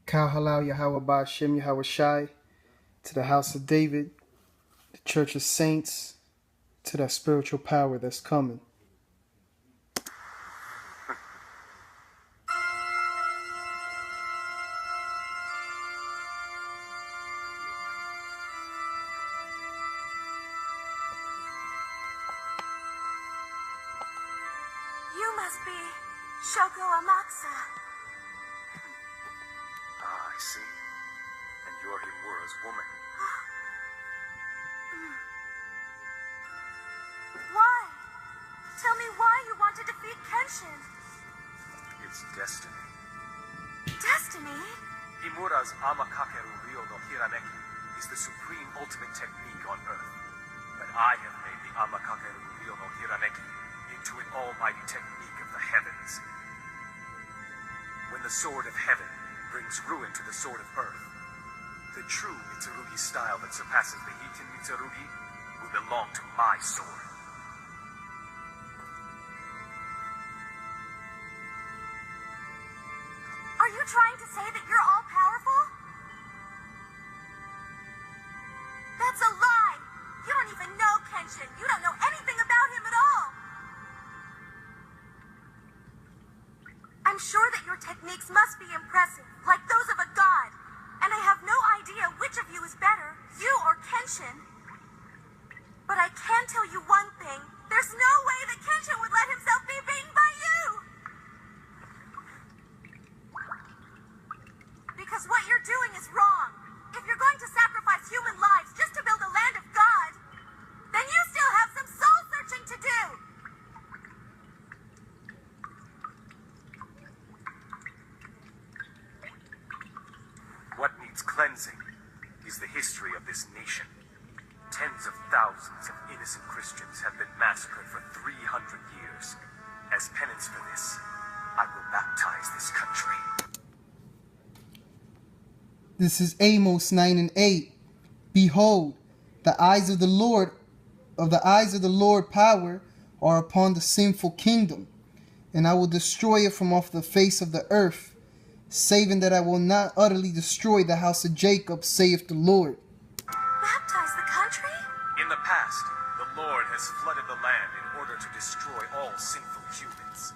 Kal Halal Yahweh Ba'Shem Yahweh Shai, to the house of David, the church of saints, to that spiritual power that's coming. You must be Shoko Amaksa. Ah, I see. And you're Himura's woman. Why? Tell me why you want to defeat Kenshin. It's destiny. Destiny? Himura's Amakakeru Ryo no Hiraneki is the supreme ultimate technique on Earth. But I have made the Amakakeru Ryo no Hiraneki into an almighty technique of the heavens. When the sword of heaven brings ruin to the sword of earth, the true Mitsurugi style that surpasses the Hiten Mitsurugi will belong to my sword. Are you trying to say that you're all powerful? That's a lie! You don't even know Kenshin. You don't know anything about him at all! I'm sure that your techniques must be impressive, like those of a god. And I have no idea which of you is better, you or Kenshin. But I can tell you one thing. There's no way that Kenshin would let himself be beaten by you! Because what you're doing is wrong. If you're going to sacrifice human lives just to build a land of God, then you still have some soul searching to do! What needs cleansing is the history of this nation. Tens of thousands of innocent Christians have been massacred for 300 years. As penance for this, I will baptize this country. This is Amos 9 and 8. Behold, the eyes of the Lord power are upon the sinful kingdom, and I will destroy it from off the face of the earth, saving that I will not utterly destroy the house of Jacob, saith the Lord. Baptize the country? In the past, the Lord has flooded the land in order to destroy all sinful humans.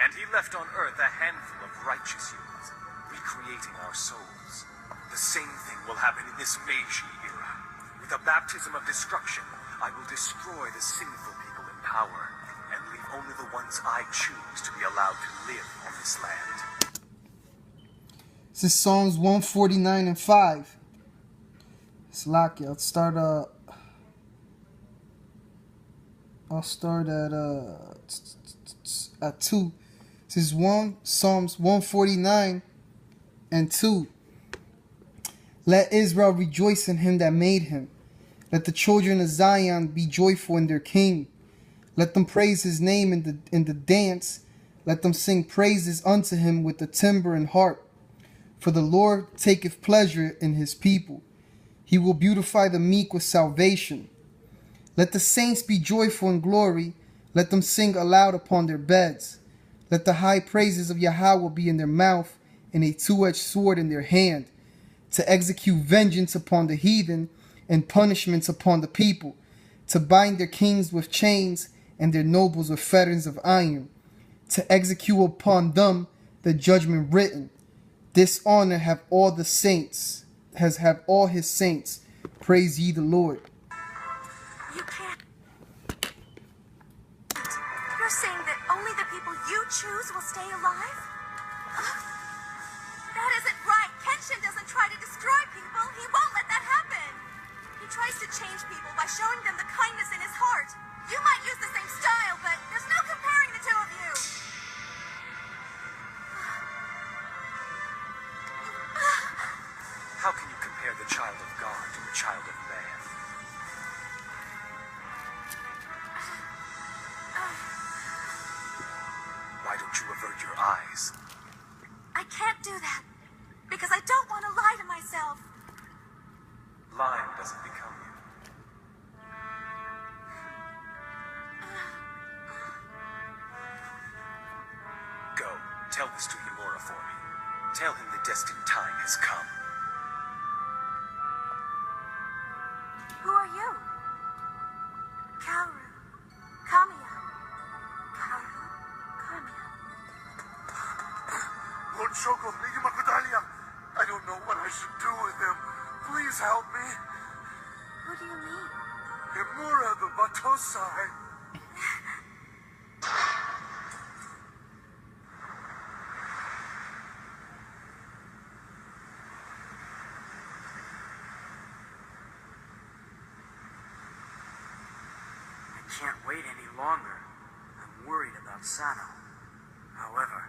And He left on earth a handful of righteous humans, recreating our souls. The same thing will happen in this Meiji era. With a baptism of destruction, I will destroy the sinful people in power, and leave only the ones I choose to be allowed to live on this land. This is Psalms 149 and 5. Slaki, I'll start at 2. This is Psalms 149 and 2. Let Israel rejoice in him that made him. Let the children of Zion be joyful in their king. Let them praise his name in the dance. Let them sing praises unto him with the timbre and harp. For the Lord taketh pleasure in his people. He will beautify the meek with salvation. Let the saints be joyful in glory. Let them sing aloud upon their beds. Let the high praises of Yahweh be in their mouth, and a two-edged sword in their hand, to execute vengeance upon the heathen and punishments upon the people, to bind their kings with chains and their nobles with fetters of iron, to execute upon them the judgment written. This honor have all the saints, have all his saints. Praise ye the Lord. You can't. You're saying that only the people you choose will stay alive? That isn't right. Kenshin doesn't try to destroy people. He won't let that happen. He tries to change people by showing them the kindness in his heart. You might use the same style, but there's no comparing the two of you. How can you compare the child of God to the child of man? Why don't you avert your eyes? I can't do that, because I don't want to lie to myself. Lying doesn't become you. Go, tell this to Himura for me. Tell him the destined time has come. Who are you? Kaoru. Kamiya. Kaoru. Kamiya. Lord Shoko, Nigimakudalia, I don't know what I should do with him. Please help me. Who do you mean? Himura the Batosai. I can't wait any longer. I'm worried about Sano. However,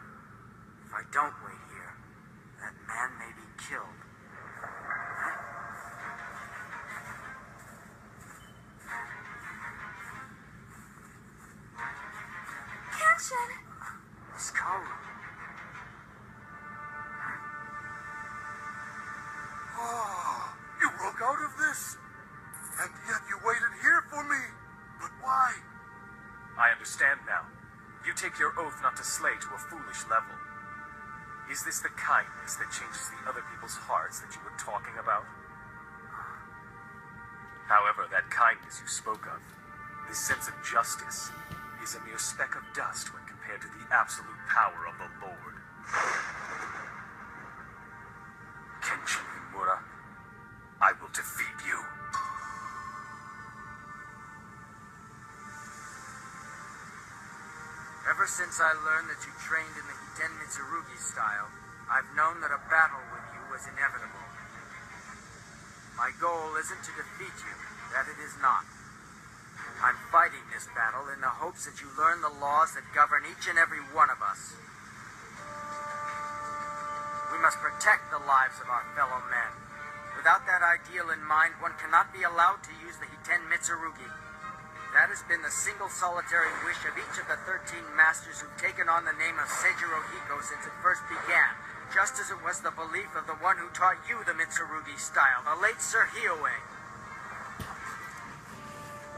if I don't wait here, that man may be killed. Kenshin! Miss Kaoru. Oh, you broke out of this? And yet you waited here for me. But why? I understand now. You take your oath not to slay to a foolish level. Is this the kindness that changes the other people's hearts that you were talking about? However, that kindness you spoke of, this sense of justice, is a mere speck of dust when compared to the absolute power of the Lord. Kenshin Himura, I will defeat you. Ever since I learned that you trained in the Hiten Mitsurugi style, I've known that a battle with you was inevitable. My goal isn't to defeat you, that it is not. I'm fighting this battle in the hopes that you learn the laws that govern each and every one of us. We must protect the lives of our fellow men. Without that ideal in mind, one cannot be allowed to use the Hiten Mitsurugi. That has been the single solitary wish of each of the 13 masters who've taken on the name of Seijiro Hiko since it first began, just as it was the belief of the one who taught you the Mitsurugi style, the late Sir Hiyue.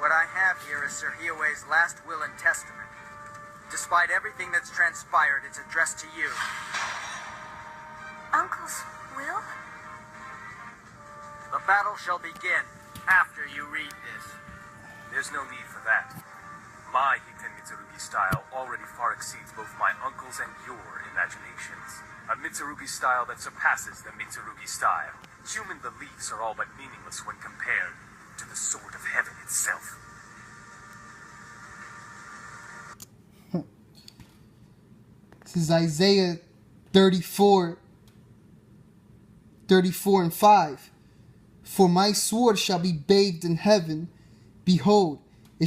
What I have here is Sir Hiyue's last will and testament. Despite everything that's transpired, it's addressed to you. Uncle's will? The battle shall begin after you read this. There's no need for that. My Hiten Mitsurugi style already far exceeds both my uncle's and your imaginations. A Mitsurugi style that surpasses the Mitsurugi style. Human beliefs are all but meaningless when compared to the sword of heaven itself. This is Isaiah 34 and 5. For my sword shall be bathed in heaven. Behold, it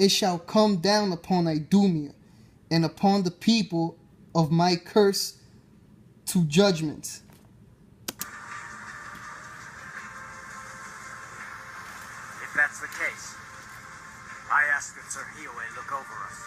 shall come down upon Idumea, and upon the people of my curse to judgment. If that's the case, I ask that Sir Hiyue look over us.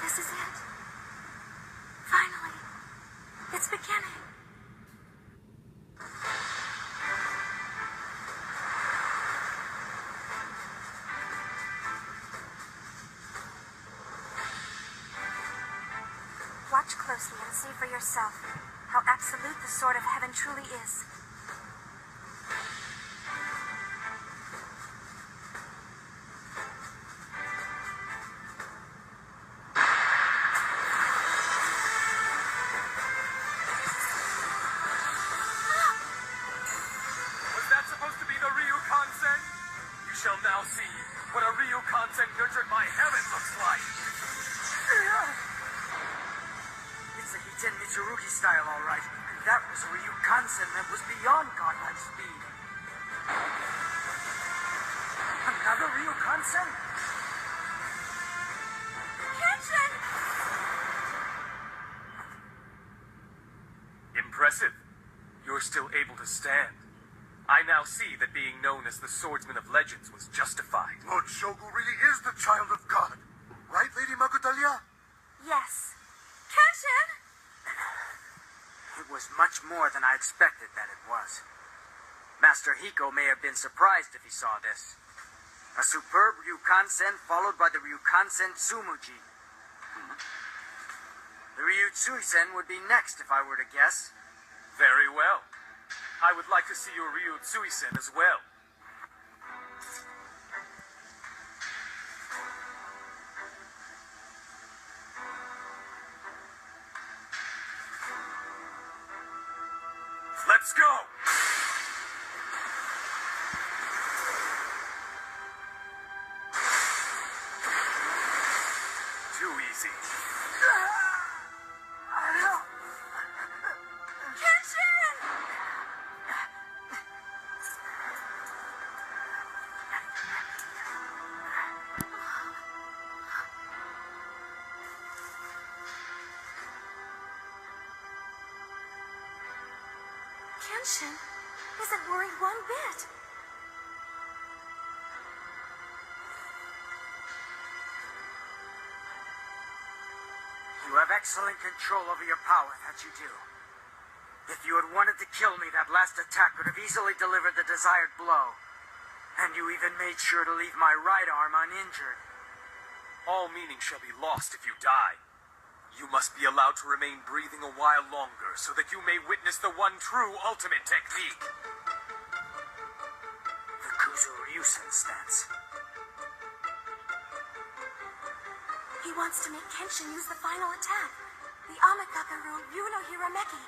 This is it. Finally. It's beginning. Watch closely and see for yourself how absolute the sword of heaven truly is. Was that supposed to be the Ryukansen? You shall now see what a Ryukansen nurtured by heaven looks like. It's the Hiten Mitsurugi style, all right. And that was a Ryukansen that was beyond godlike speed. Another Ryukansen? Kenshin! Impressive. You're still able to stand. I now see that being known as the Swordsman of Legends was justified. Lord Shogu really is the child of God. Right, Lady Magutalia? Yes. Kenshin! It was much more than I expected that it was. Master Hiko may have been surprised if he saw this. A superb Ryukansen followed by the Ryukansen Tsumuji. The Ryutsuisen would be next if I were to guess. Very well. I would like to see your Ryutsuisen as well. Let's go! Too easy. Kenshin! Kenshin isn't worried one bit. You have excellent control over your power, that you do. If you had wanted to kill me, that last attack could have easily delivered the desired blow. And you even made sure to leave my right arm uninjured. All meaning shall be lost if you die. You must be allowed to remain breathing a while longer so that you may witness the one true ultimate technique. The Kuzu-Ryusen stance. He wants to make Kenshin use the final attack, the Amekakaru Ryuno Hirameki.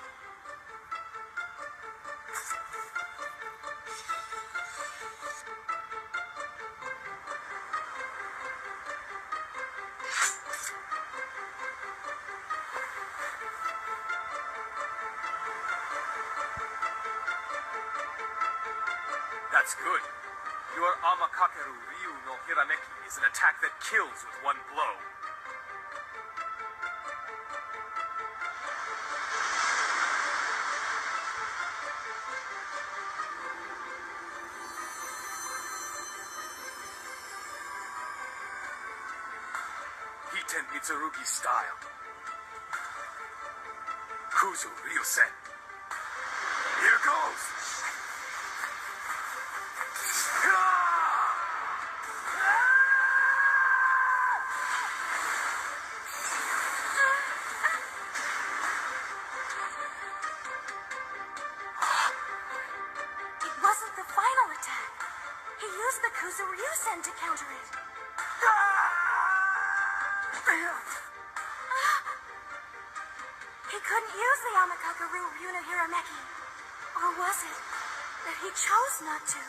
That's good. Your Amakakeru Ryu no Hirameki is an attack that kills with one blow. Hiten Mitsurugi style. Kuzu Ryusen. Here goes! It wasn't the final attack. He used the Kuzu-Ryusen to counter it. He couldn't use the Amekakaru Ryuno Hirameki. Or was it that he chose not to?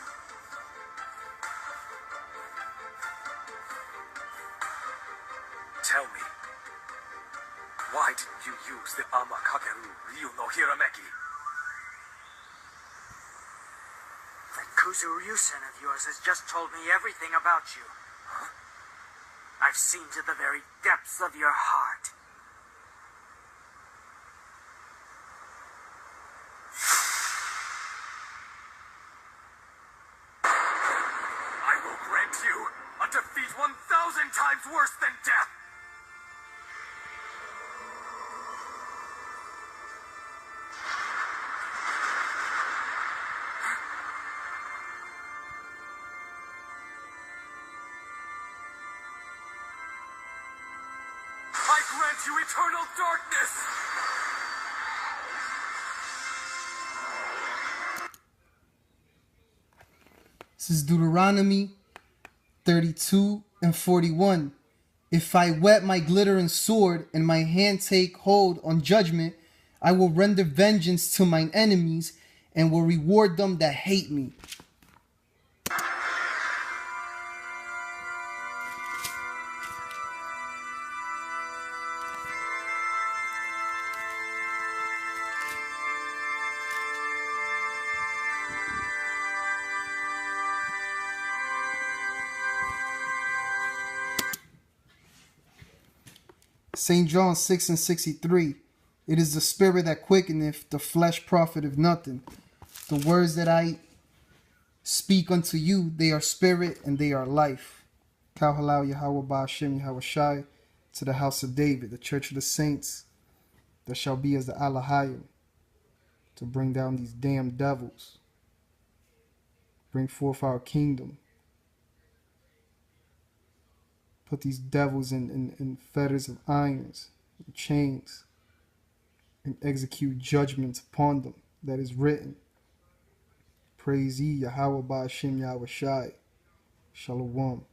Tell me, why didn't you use the Amakakeru Ryu no Hirameki? That Kuzu-Ryusen of yours has just told me everything about you. Huh? I've seen to the very depths of your heart. I will grant you a defeat 1,000 times worse than death! I grant you eternal darkness! This is Deuteronomy 32 and 41. If I whet my glittering sword and my hand take hold on judgment, I will render vengeance to mine enemies and will reward them that hate me. St. John 6 and 63. It is the spirit that quickeneth, the flesh profiteth nothing. The words that I speak unto you, they are spirit and they are life. Kal Halal Yahweh Ba'ashem Yahweh Shai, to the house of David, the church of the saints, that shall be as the Alahayim, to bring down these damn devils, bring forth our kingdom, put these devils in fetters of irons and chains, and execute judgments upon them that is written. Praise ye Yahweh Ba'ashem Yahweh Shai. Shalom.